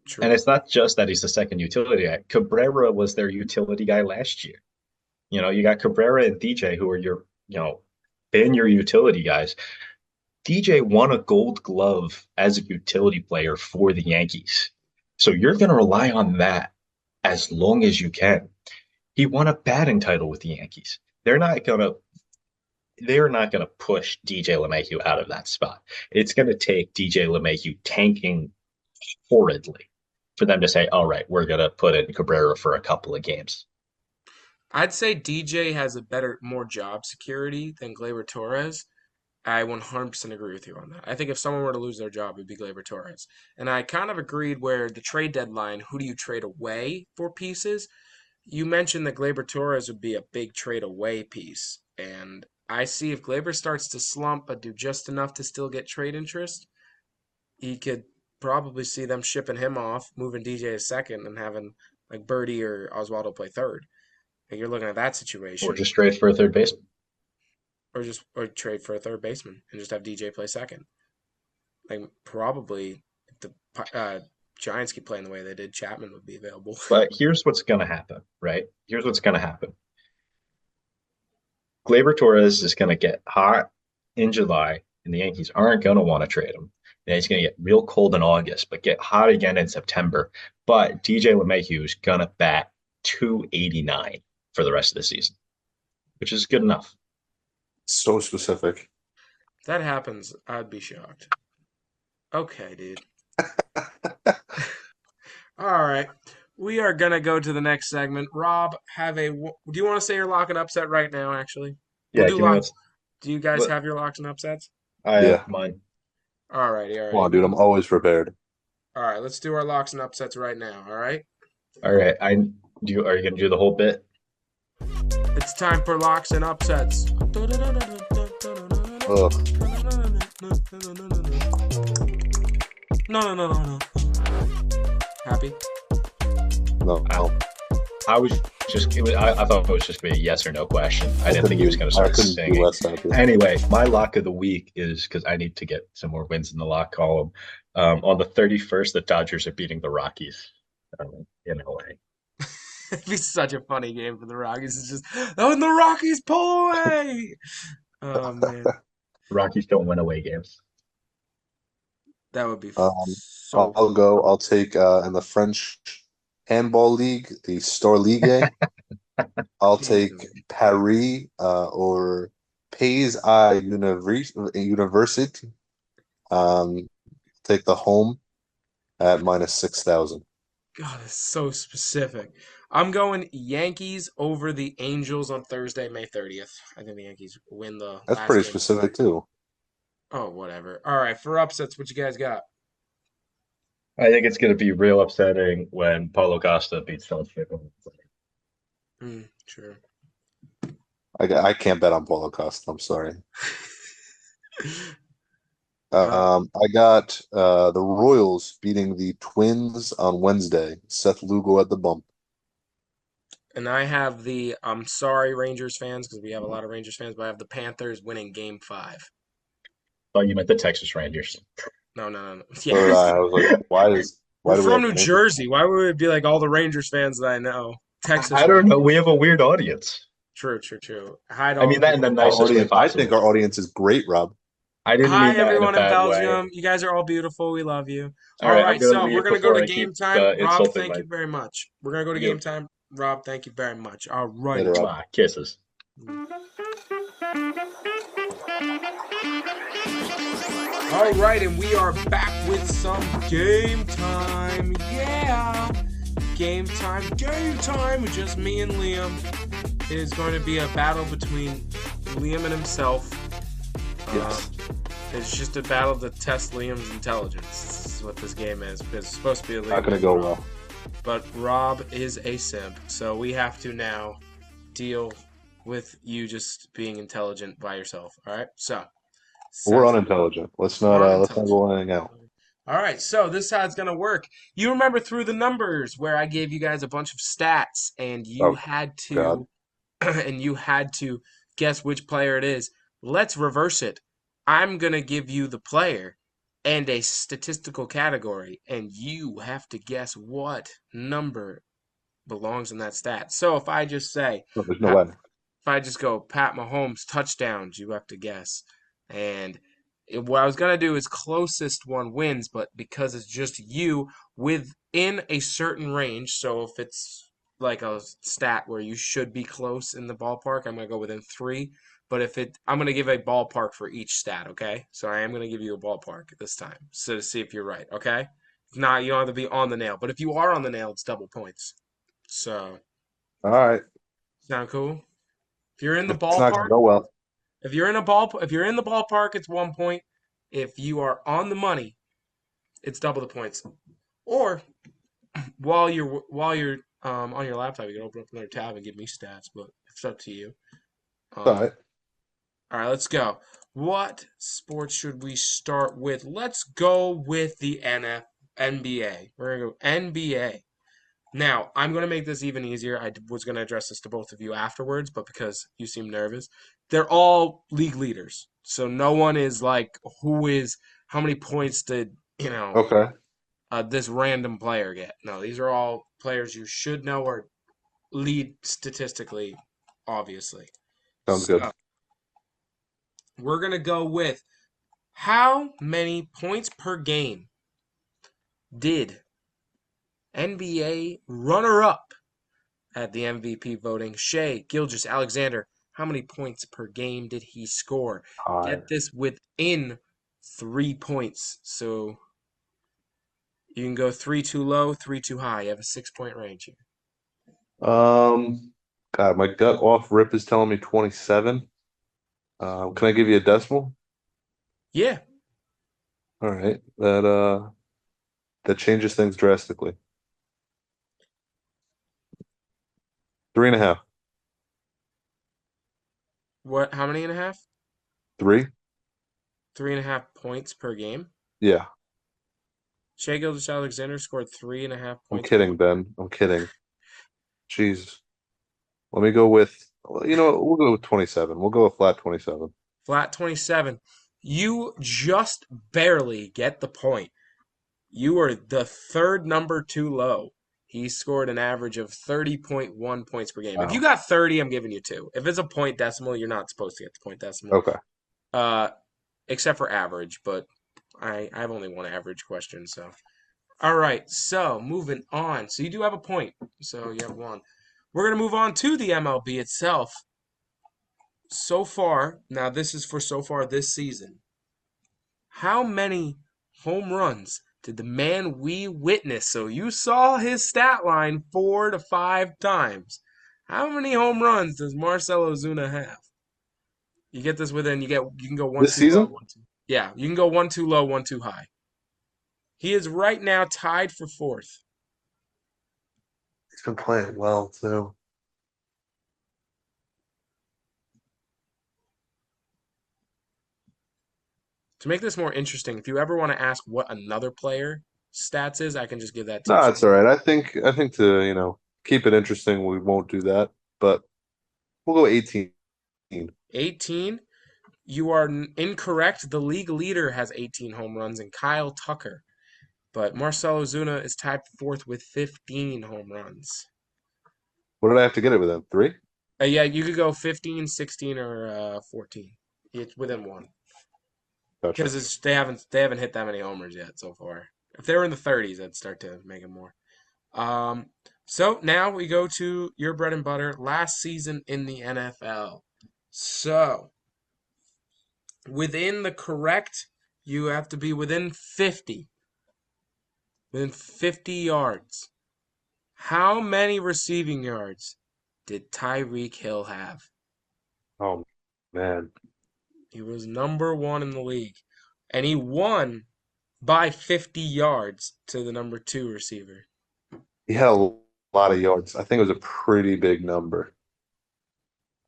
C: True.
B: And it's not just that he's the second utility guy. Cabrera was their utility guy last year. You got Cabrera and DJ who are been your utility guys. DJ won a gold glove as a utility player for the Yankees. So you're going to rely on that as long as you can. He won a batting title with the Yankees. They're not going to push DJ LeMahieu out of that spot. It's going to take DJ LeMahieu tanking horridly for them to say, all right, we're going to put in Cabrera for a couple of games.
C: I'd say DJ has more job security than Gleyber Torres. I 100% agree with you on that. I think if someone were to lose their job, it'd be Gleyber Torres. And I kind of agreed where the trade deadline, who do you trade away for pieces? you mentioned that Glaber Torres would be a big trade away piece, and I see if Glaber starts to slump but do just enough to still get trade interest, he could probably see them shipping him off, moving DJ to second, and having like Birdie or Oswaldo play third. Like you're looking at that
B: Or
C: situation,
B: just trade for a third baseman.
C: or trade for a third baseman and just have DJ play second. Like probably if the Giants keep playing the way they did, Chapman would be available.
B: But here's what's going to happen, right? Here's what's going to happen. Gleyber Torres is going to get hot in July, and the Yankees aren't going to want to trade him. Then he's going to get real cold in August, but get hot again in September. But DJ LeMahieu is going to bat 289 for the rest of the season, which is good enough.
A: So specific.
C: If that happens, I'd be shocked. Okay, dude. All right. We are going to go to the next segment. Rob, do you want to say your lock and upset right now, actually?
B: Yeah,
C: Do you guys have your locks and upsets?
B: I
A: Yeah.
B: have mine.
C: All righty.
A: Come on, dude. I'm always prepared.
C: All right, let's do our locks and upsets right now, all right?
B: All right. Are you going to do the whole bit?
C: It's time for locks and upsets.
A: Ugh.
C: No. Happy?
A: No.
B: I was I thought it was just going to be a yes or no question. I didn't think he was going to
A: I
B: start
A: couldn't be
B: singing.
A: less happy.
B: Anyway, my lock of the week is because I need to get some more wins in the lock column. On the 31st, the Dodgers are beating the Rockies in LA.
C: It'd be such a funny game for the Rockies. It's just, oh, and the Rockies pull away. Oh, man.
B: Rockies don't win away games.
C: That would be
A: I'll go. I'll take in the French Handball League, the Star Ligue. I'll take Paris or Pays à University. Take the home at minus 6,000.
C: God, it's so specific. I'm going Yankees over the Angels on Thursday, May 30th. I think the Yankees win the
A: That's
C: last
A: pretty
C: game.
A: specific too.
C: Oh, whatever. All right, for upsets, what you guys got?
B: I think it's going to be real upsetting when Paulo Costa beats Phil Chapman.
C: Sure.
A: I can't bet on Paulo Costa. I'm sorry. I got the Royals beating the Twins on Wednesday. Seth Lugo at the bump.
C: And I have I'm sorry, Rangers fans, because we have a lot of Rangers fans, but I have the Panthers winning Game 5.
B: Oh, you meant the Texas Rangers.
C: No.
A: So I was like, why
C: We're
A: do we
C: from
A: have
C: New Jersey. Why would it be like all the Rangers fans that I know? Texas.
B: I don't know. We have a weird audience.
C: True. Hi to
B: I
C: all
B: mean,
C: the
B: that in the
C: people.
B: nicest way
A: I
B: possible.
A: think our audience is great, Rob.
B: I didn't
C: Hi,
B: mean that
C: everyone
B: in
C: in
B: a bad
C: Belgium.
B: way.
C: You guys are all beautiful. We love you.
B: All
C: All
B: right,
C: right,
B: I'm gonna
C: so
B: leave
C: we're going to go
B: before
C: to
B: I
C: game
B: keep,
C: time. Rob,
B: insulting
C: thank
B: my-
C: you very much. We're going to go to
B: Yep.
C: game time. Rob, thank you very much. All right.
A: Later, Rob.
B: Kisses.
C: All right, and we are back with some game time. Yeah. Game time. Just me and Liam. It is going to be a battle between Liam and himself.
A: Yes.
C: It's just a battle to test Liam's intelligence. This is what this game is. It's supposed to be a Liam
A: Not gonna go well.
C: But Rob is a simp, so we have to now deal with you just being intelligent by yourself. All right, so
A: We're unintelligent. Let's not go hang out.
C: All right, so this is how it's gonna work. You remember through the numbers where I gave you guys a bunch of stats, and you had to, and you had to guess which player it is. Let's reverse it. I'm gonna give you the player and a statistical category, and you have to guess what number belongs in that stat. So if I just say,
A: No, there's no way.
C: if I just go Pat Mahomes touchdowns, you have to guess. And what I was going to do is closest one wins, but because it's just you within a certain range, so if it's like a stat where you should be close in the ballpark, I'm going to go within 3. But I'm going to give a ballpark for each stat, okay? So I am going to give you a ballpark this time, so to see if you're right, okay? If not, you don't have to be on the nail. But if you are on the nail, it's double points. So,
A: All right.
C: sound cool? If you're in the
A: It's not gonna
C: ballpark,
A: go well.
C: if you're in the ballpark, it's 1 point. If you are on the money, it's double the points. Or while you're On your laptop, you can open up another tab and give me stats, but it's up to you.
A: All
C: Um,
A: right.
C: all right, let's go. What sports should we start with? Let's go with the NBA. We're gonna go NBA. Now, I'm going to make this even easier. I was going to address this to both of you afterwards, but because you seem nervous, they're all league leaders. So no one is like, how many points did,
A: Okay.
C: this random player get? No, these are all players you should know or lead statistically, obviously.
A: Sounds good.
C: So we're going to go with how many points per game did NBA runner up at the MVP voting? Shea Gilgeous-Alexander, how many points per game did he score?
A: Hi.
C: Get this within 3 points. So you can go three too low, three too high. You have a 6 point range here.
A: God, my gut off rip is telling me 27. Can I give you a decimal?
C: Yeah.
A: All right. That changes things drastically. 3.5.
C: What? How many and a half?
A: 3?
C: 3.5 points per game.
A: Yeah.
C: Shea Gilgeous-Alexander scored 3.5
A: I'm
C: points per
A: kidding,
C: game.
A: Ben. I'm kidding. Jeez. Let me go with, well, you know what? We'll go with 27. We'll go with flat 27.
C: Flat 27. You just barely get the point. You were the third number too low. He scored an average of 30.1 points per game. If you
A: Wow.
C: got 30, I'm giving you 2. If it's a point decimal, you're not supposed to get the point decimal.
A: Okay.
C: Uh, except for average, but I've only one average question, so. All right, so moving on. So you do have a point. So you have one. We're going to move on to the MLB itself. So far, now this is for so far this season. How many home runs did the man we witnessed? So you saw his stat line 4 to 5 times. How many home runs does Marcell Ozuna have? You get this within you can go one
A: This
C: too low,
A: season?
C: one too. Yeah, you can go one too low, one too high. He is right now tied for fourth.
A: He's been playing well, too.
C: To make this more interesting, if you ever want to ask what another player stats is, I can just give that to you.
A: No, it's all right. I think to, keep it interesting, we won't do that, but we'll go 18.
C: 18. You are incorrect. The league leader has 18 home runs, and Kyle Tucker. But Marcell Ozuna is tied for fourth with 15 home runs.
A: What did I have to get it within? 3?
C: Yeah, you could go 15, 16, or 14. It's within one
A: Gotcha.
C: because they haven't hit that many homers yet so far. If they were in the 30s, I'd start to make it more. So now we go to your bread and butter last season in the NFL. So within the correct, you have to be within 50. Within 50 yards. How many receiving yards did Tyreek Hill have?
A: Oh, man.
C: He was number one in the league. And he won by 50 yards to the number 2 receiver.
A: He had a lot of yards. I think it was a pretty big number.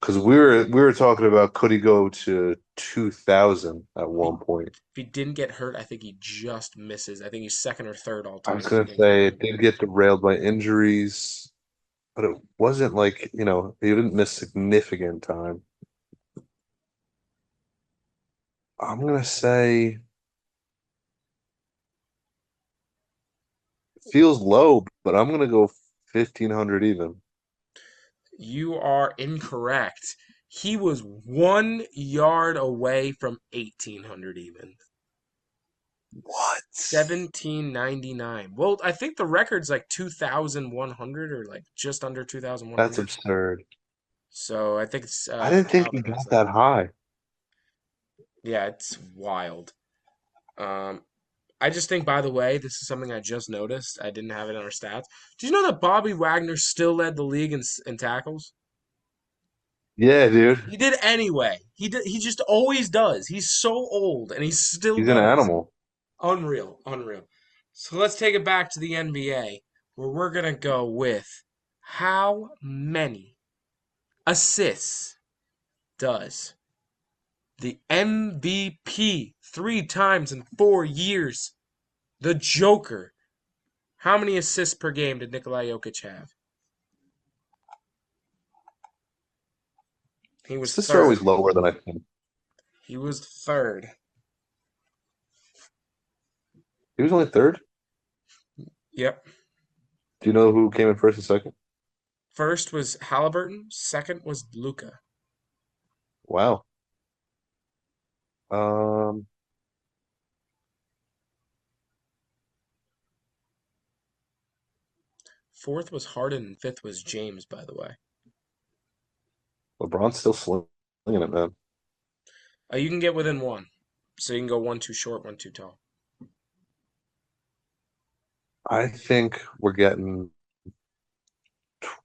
A: Because we were talking about could he go to 2,000 at one point.
C: If he didn't get hurt, I think he just misses. I think he's second or third all
A: I
C: time.
A: was going to say it did get derailed by injuries, but it wasn't like, he didn't miss significant time. I'm going to say it feels low, but I'm going to go 1,500 even.
C: You are incorrect. He was 1 yard away from 1,800 even.
A: What?
C: 1799. Well, I think the record's like 2,100 or like just under 2,100.
A: That's absurd.
C: So I think it's.
A: I didn't think he got that high.
C: Yeah, it's wild. I just think, by the way, this is something I just noticed. I didn't have it in our stats. Did you know that Bobby Wagner still led the league in tackles?
A: Yeah, dude.
C: He did anyway. He just always does. He's so old and he still
A: He's an
C: does.
A: animal.
C: Unreal, unreal. So let's take it back to the NBA, where we're gonna go with How many assists does the MVP 3 times in 4 years, the Joker, how many assists per game did Nikola Jokic have? He was
A: Assists are always
C: third.
A: lower than I think.
C: He was third.
A: He was only third.
C: Yep.
A: Do you know who came in first and second?
C: First was Halliburton. Second was Luka.
A: Wow. Um,
C: Fourth was Harden, and fifth was James, by the way.
A: LeBron's still slinging it, man.
C: You can get within one. So you can go one too short, one too tall.
A: I think we're getting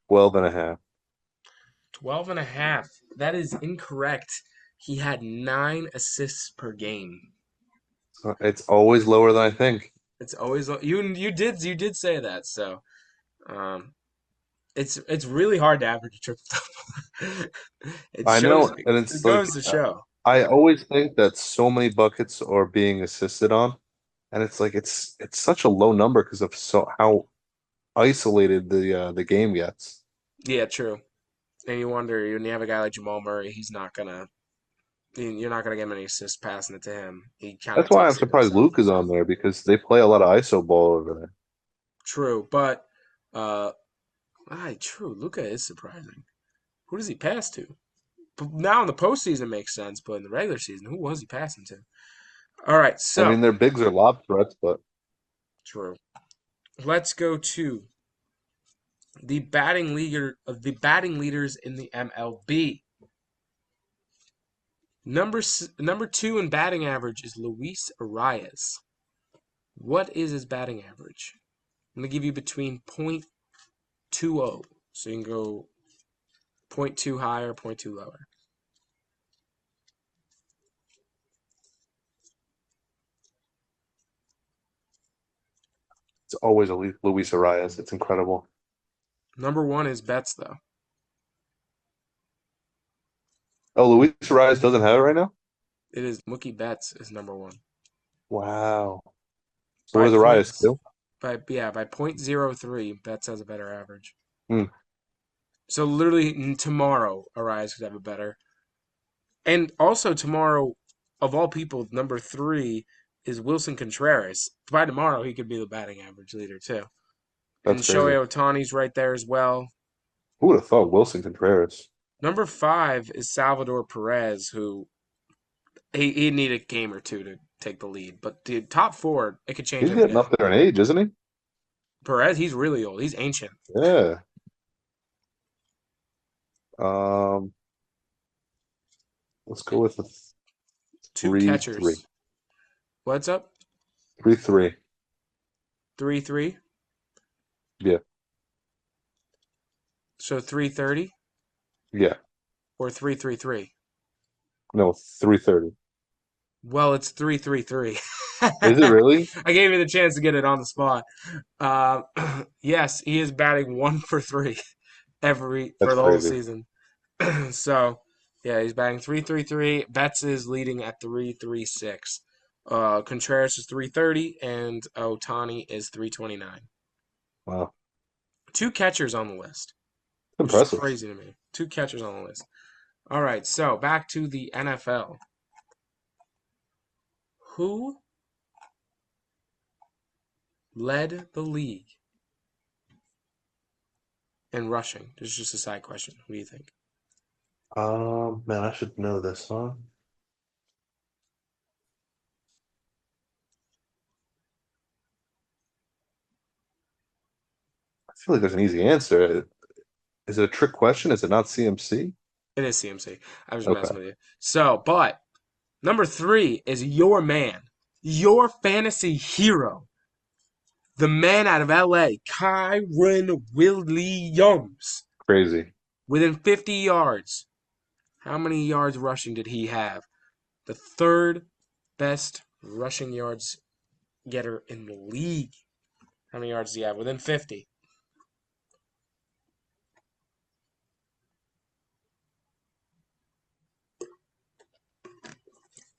A: 12 and a half.
C: 12 and a half. That is incorrect. He had 9 assists per game.
A: It's always lower than I think.
C: It's always you did say that, so it's really hard to average a triple double.
A: I know, and
C: It
A: it's like
C: goes to show.
A: I always think that so many buckets are being assisted on, and it's like it's such a low number because of how isolated the game gets.
C: Yeah, true. And you wonder when you have a guy like Jamal Murray, you're not gonna get many assists passing it to him. He kind of
A: That's why I'm
C: takes it
A: surprised
C: himself.
A: Luke is on there because they play a lot of ISO ball over there.
C: True, but true. Luka is surprising. Who does he pass to? Now in the postseason makes sense, but in the regular season, who was he passing to? All right,
A: I
C: so
A: mean, their bigs are lob threats, but
C: true. Let's go to the batting leaders in the MLB. Number 2 in batting average is Luis Arias. What is his batting average? I'm going to give you between .20, so you can go .2 higher, .2 lower.
A: it's always a Luis Arias. It's incredible.
C: Number 1 is Betts, though.
A: Oh, Luis Arias doesn't have it right now?
C: It is Mookie Betts is number 1.
A: Wow. So what
C: By
A: does Arias
C: points,
A: do?
C: by .03, Betts has a better average.
A: Hmm.
C: So literally tomorrow, Arias could have a better. And also tomorrow, of all people, number 3 is Wilson Contreras. By tomorrow, he could be the batting average leader too. And
A: That's crazy.
C: Shohei Ohtani's right there as well.
A: Who would have thought Wilson Contreras?
C: Number 5 is Salvador Perez, who he needed a game or two to take the lead. But the top 4, it could change
A: He's
C: every
A: getting
C: day.
A: up there in age, isn't he?
C: Perez, he's really old. He's ancient.
A: Yeah. Um, let's go with the
C: 2
A: 3-3.
C: catchers. What's up?
A: 3-3.
C: 3-3.
A: Yeah.
C: So 330
A: Yeah.
C: or 333.
A: No, 3:30.
C: Well, it's 333.
A: Is it really?
C: I gave you the chance to get it on the spot. Yes, he is batting 1 for 3 for
A: That's
C: the whole
A: crazy.
C: season. So, yeah, he's batting 333. Betts is leading at 336. Contreras is 330 and Ohtani is 329.
A: Wow.
C: 2 catchers on the list, which is
A: Impressive.
C: crazy to me. 2 catchers on the list. All right, so back to the NFL. Who led the league in rushing? This is just a side question. What do you think?
A: Man, I should know this, huh? I feel like there's an easy answer. Is it a trick question? Is it not CMC?
C: It is CMC. I was just
A: Okay.
C: messing with you. So, but number 3 is your man, your fantasy hero, the man out of LA, Kyron Williams,
A: Crazy.
C: within 50 yards. How many yards rushing did he have? The 3rd best rushing yards getter in the league. How many yards do you have? Within 50.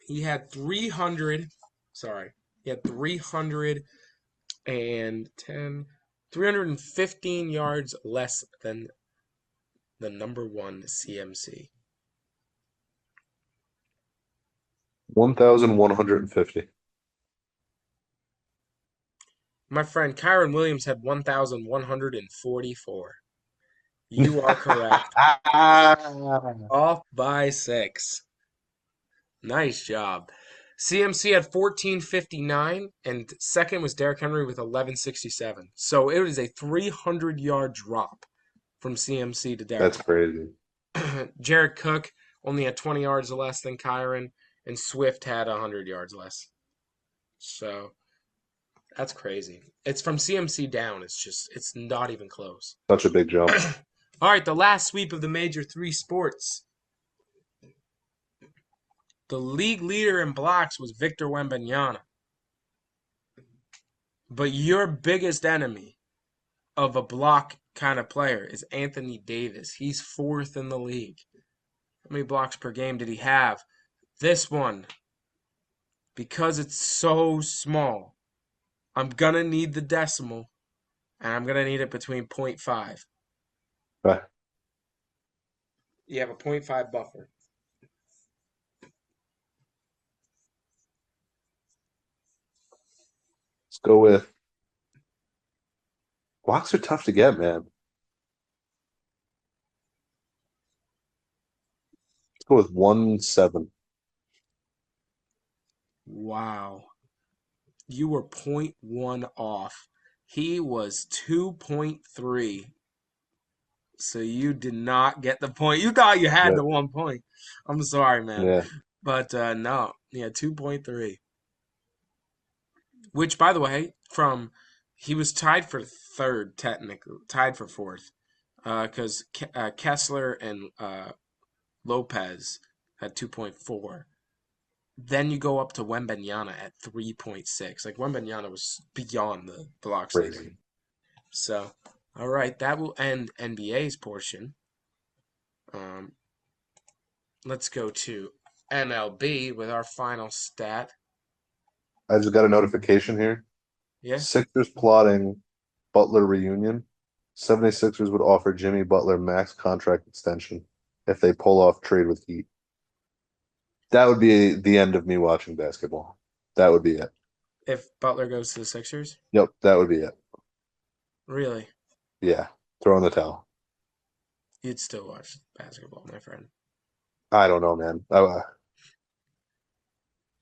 C: He had 300. Sorry, he had 315 yards less than the number one CMC.
A: 1,150.
C: My friend Kyron Williams had 1,144. You are correct. Off by 6. Nice job. CMC had 1459, and second was Derrick Henry with 1167. So it was a 300-yard drop from CMC to Derrick.
A: That's crazy.
C: Jared Cook only had 20 yards less than Kyron, and Swift had 100 yards less. So that's crazy. It's from CMC down. It's not even close.
A: Such a big jump.
C: All right, the last sweep of the major 3 sports. The league leader in blocks was Victor Wembanyama. But your biggest enemy of a block kind of player is Anthony Davis. He's 4th in the league. How many blocks per game did he have? This one, because it's so small, I'm going to need the decimal, and I'm going to need it between 0.5.
A: Right.
C: You have a 0.5 buffer.
A: Let's go with blocks are tough to get, man. Let's go with 1.7.
C: Wow. You were 0.1 off. He was 2.3. So you did not get the point. You thought you had
A: Yeah.
C: the 1 point. I'm sorry, man.
A: Yeah.
C: But no. Yeah, 2.3. Which, by the way, he was tied for 3rd, technically. Tied for 4th. Because Kessler and Lopez had 2.4. Then you go up to Wembanyama at 3.6. Like, Wembanyama was beyond the blocks leader.
A: Crazy.
C: So, all right, that will end NBA's portion. Let's go to MLB with our final stat.
A: I just got a notification here.
C: Yeah.
A: Sixers plotting Butler reunion. 76ers would offer Jimmy Butler max contract extension if they pull off trade with Heat. That would be the end of me watching basketball. That would be it.
C: If Butler goes to the Sixers?
A: Yep, that would be it.
C: Really?
A: Yeah, throw in the towel.
C: You'd still watch basketball, my friend.
A: I don't know, man.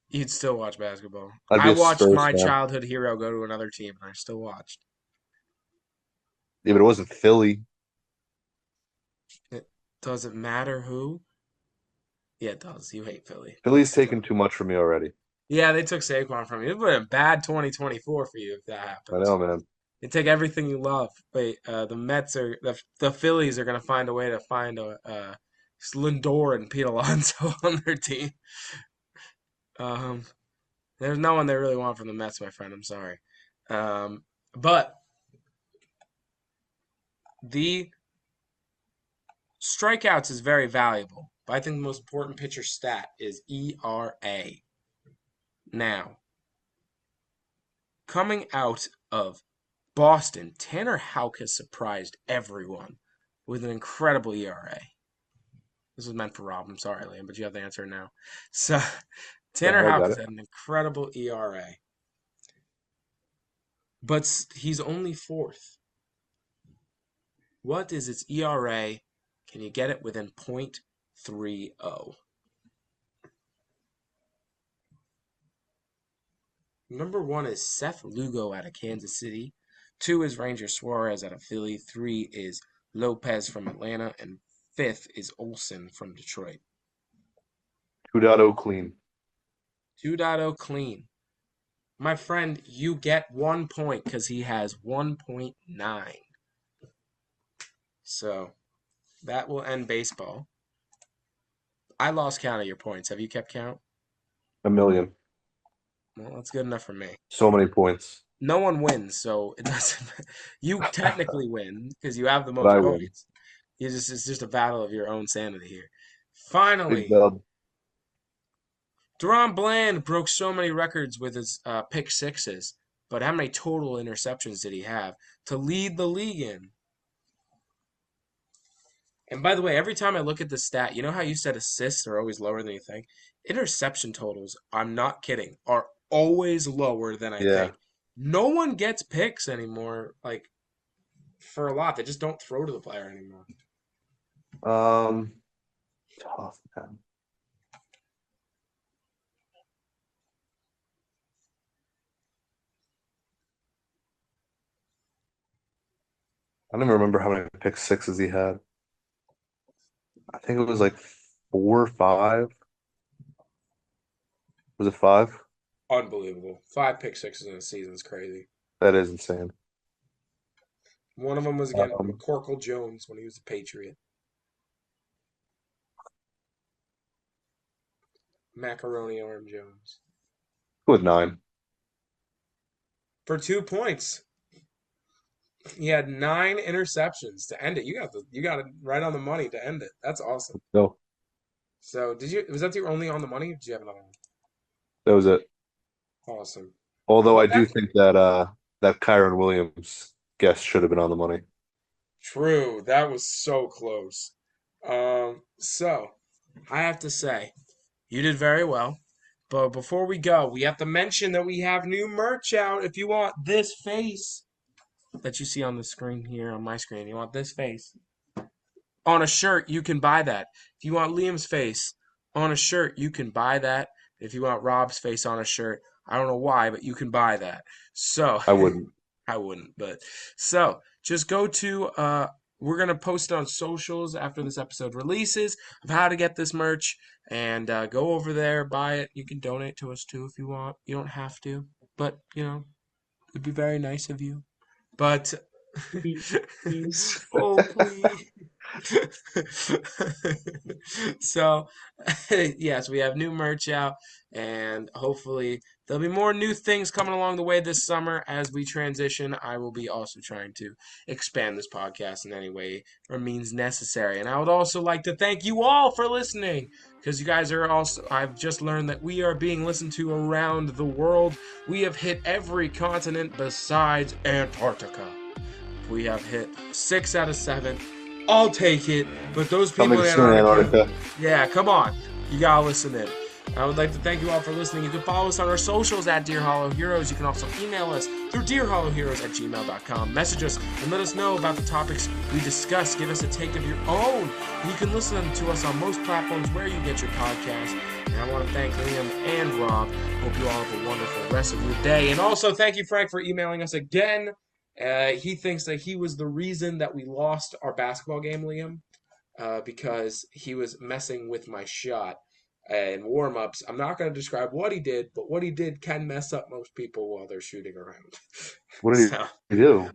C: You'd still watch basketball.
A: I'd be
C: I
A: a
C: watched
A: Spurs
C: my
A: fan.
C: childhood hero go to another team, and I still watched.
A: Yeah, but it wasn't Philly.
C: Does it matter who? Yeah, it does. You hate Philly.
A: Philly's taken too much from me already.
C: Yeah, they took Saquon from you. It would have been a bad 2024 for you if that happens.
A: I know, man.
C: They take everything you love. Wait, the Mets are the Phillies are gonna find a way to find a Lindor and Pete Alonso on their team. There's no one they really want from the Mets, my friend. I'm sorry, but the strikeouts is very valuable. But I think the most important pitcher stat is ERA. Now, coming out of Boston, Tanner Houck has surprised everyone with an incredible ERA. This was meant for Rob. I'm sorry, Liam, but you have the answer now. So, Tanner Houck has had an incredible ERA. But he's only 4th. What is its ERA? Can you get it within 0.30? Number 1 is Seth Lugo out of Kansas City. 2 is Ranger Suarez out of Philly. 3 is Lopez from Atlanta. And 5th is Olsen from Detroit.
A: 2.0 clean.
C: 2.0 clean. My friend, you get 1 point because he has 1.9. So that will end baseball. I lost count of your points. Have you kept count?
A: 1 million.
C: Well, that's good enough for me.
A: So many points.
C: No one wins, so it doesn't. You technically win because you have the most
A: But I win.
C: points. It's just a battle of your own sanity here. Finally,
A: Big dub.
C: Deron Bland broke so many records with his pick sixes, but how many total interceptions did he have to lead the league in? And by the way, every time I look at the stat, you know how you said assists are always lower than you think? Interception totals, I'm not kidding, are always lower than I
A: Yeah.
C: think. No one gets picks anymore, like for a lot. They just don't throw to the player anymore.
A: Tough, man. I don't even remember how many pick sixes he had. I think it was like 4 or 5. Was it 5?
C: Unbelievable. 5 pick sixes in a season is crazy.
A: That is insane.
C: One of them was against
A: Um,
C: McCorkle Jones when he was a Patriot. Macaroni Arm Jones.
A: with 9.
C: For 2 points. He had 9 interceptions to end it. You got it right on the money to end it. That's awesome.
A: No,
C: So was that your only on the money? Or did you have another one?
A: that was it.
C: Awesome.
A: Although I
C: Well,
A: do think that Kyron Williams guess should have been on the money.
C: true. That was so close. So I have to say, you did very well. But before we go, we have to mention that we have new merch out. If you want this face that you see on the screen here, on my screen, you want this face on a shirt, you can buy that. If you want Liam's face on a shirt, you can buy that. If you want Rob's face on a shirt, I don't know why, but you can buy that. So
A: I wouldn't.
C: I wouldn't, but so just go to we're gonna post it on socials after this episode releases of how to get this merch, and go over there, buy it. You can donate to us too if you want. You don't have to, but it'd be very nice of you. But
B: Please.
C: oh please. So, yes, we have new merch out, and hopefully there'll be more new things coming along the way this summer as we transition. I will be also trying to expand this podcast in any way or means necessary. And I would also like to thank you all for listening, because you guys are also, I've just learned that we are being listened to around the world. We have hit every continent besides Antarctica. We have hit 6 out of 7. I'll take it, but those people
A: Coming
C: in
A: soon,
C: Antarctica,
A: Antarctica.
C: yeah, come on. You gotta listen in. I would like to thank you all for listening. You can follow us on our socials at Dear Hollow Heroes. You can also email us through dearhollowheroes@gmail.com. Message us and let us know about the topics we discuss. Give us a take of your own. You can listen to us on most platforms where you get your podcast. And I want to thank Liam and Rob. Hope you all have a wonderful rest of your day. And also thank you, Frank, for emailing us again. He thinks that he was the reason that we lost our basketball game, Liam, because he was messing with my shot and warm-ups. I'm not going to describe what he did, but what he did can mess up most people while they're shooting around.
A: What did
C: So,
A: he do?